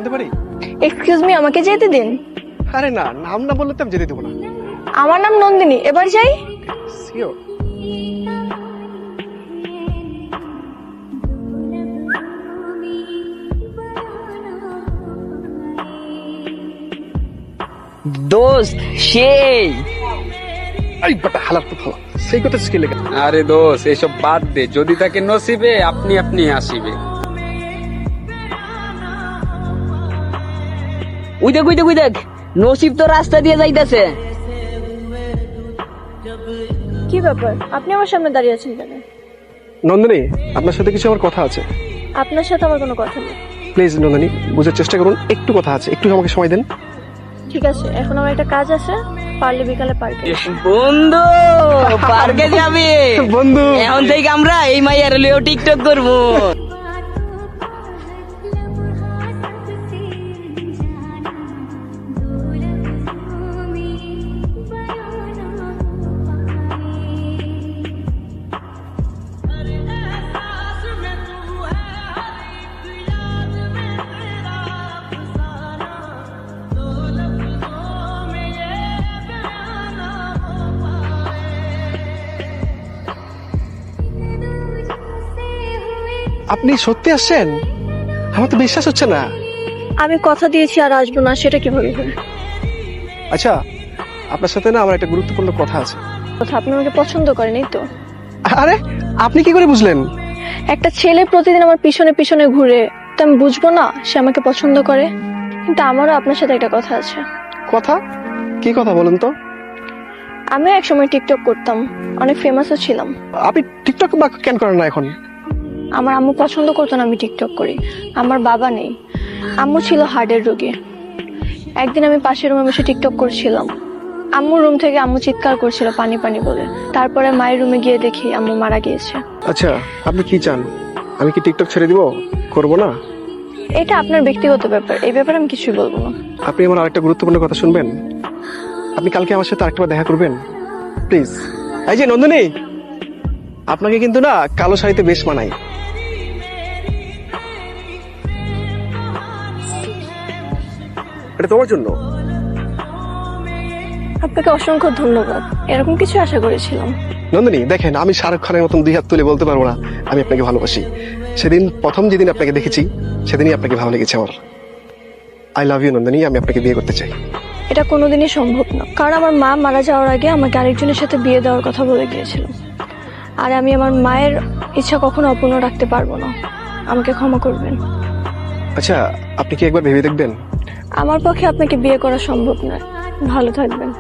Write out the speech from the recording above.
বলতে পারি? Excuse me, আমাকে যেতে দিন। আরে না, নাম না বললে তো আমি যেতে দেবো না। আমার নাম নন্দিনী, এবার যাই। শিওর। দোস্ত সেই এই বাটা হালাত তো ভালো, সেই কথা স্কিলে। আরে দোষ এসব বাদ দে, যদি তাকে নসিবে আপনি আপনি আসিবে। উই দেখ নসিব তো রাস্তা দিয়ে যাইতেছে। কি ব্যাপার, আপনি আমার সামনে দাঁড়িয়ে আছেন কেন? নন্দিনী, আপনার সাথে কিছু আমার কথা আছে। আপনার সাথে আমার কোনো কথা নেই। প্লিজ নন্দিনী, বুঝার চেষ্টা করুন, একটু কথা আছে, একটু আমাকে সময় দেন। ঠিক আছে, এখন আমার একটা কাজ আছে, পারলে বিকালে পার্কে। বন্ধু পার্কে যাবে বন্ধু, এখন থেকে আমরা এই মাইয়ার লিও টিকটক করবো। আপনি সত্যি আসছেন? আমার তো বিশ্বাস হচ্ছে না। আমি কথা দিয়েছি আর আসবো না, সেটা কিভাবে হয়? আচ্ছা, আপনার সাথে না আমার একটা গুরুত্বপূর্ণ কথা আছে। কথা, আপনি আমাকে পছন্দ করেনই তো? আরে আপনি কি করে বুঝলেন? একটা ছেলে প্রতিদিন আমার পিছনে পিছনে ঘুরে, তো আমি বুঝবো না সে আমাকে পছন্দ করে? কিন্তু আমারও আপনার সাথে একটা কথা আছে। কথা? কি কথা বলেন তো? আমিও একসময় টিকটক করতাম, অনেক ফেমাসও ছিলাম। আপনি টিকটক বা কেন করেন না এখন? আমার আম্মু পছন্দ করতো না আমি টিকটক করি। আমার বাবা নেই, আম্মু ছিল হার্টের রোগী। একদিন আমি পাশের রুমে বসে টিকটক করছিলাম, আম্মুর রুম থেকে আম্মু চিৎকার করছিল পানি পানি বলে। তারপরে মায়ের রুমে গিয়ে দেখি আম্মু মারা গিয়েছে। আচ্ছা, আপনি কি চান? আমি কি টিকটক ছেড়ে দিব? করব না? এটা আপনার ব্যক্তিগত ব্যাপার, এই ব্যাপারে আমি কিছুই বলবো না। আপনি আমার আরেকটা গুরুত্বপূর্ণ কথা শুনবেন? আপনি কালকে আমার সাথে আরেকটা দেখা করবেন প্লিজ। এই যে নন্দিনী, আপনাকে কিন্তু না কালো শাড়িতে বেশ মানায়। এটা তোমার জন্য। আপনাকে অসংখ্য ধন্যবাদ, এরকম কিছু আশা করেছিলাম। নন্দিনী দেখেন, আমি শাহরুখ খানের মতন দুই হাত তুলে বলতে পারবো না আমি আপনাকে ভালোবাসি। সেদিন প্রথম যেদিন আপনাকে দেখেছি সেদিনই আপনাকে ভালো লেগেছে আমার। আই লাভ ইউ নন্দিনী, আমি আপনাকে বিয়ে করতে চাই। এটা কোনোদিনই সম্ভব না, কারণ আমার মা মারা যাওয়ার আগে আমাকে আরেকজনের সাথে বিয়ে দেওয়ার কথা বলে গিয়েছিল। আর আমি আমার মায়ের ইচ্ছা কখনো অপূর্ণ রাখতে পারবো না, আমাকে ক্ষমা করবেন। আচ্ছা, আপনি কি একবার ভেবে দেখবেন? আমার পক্ষে আপনাকে বিয়ে করা সম্ভব নয়। ভালো থাকবেন।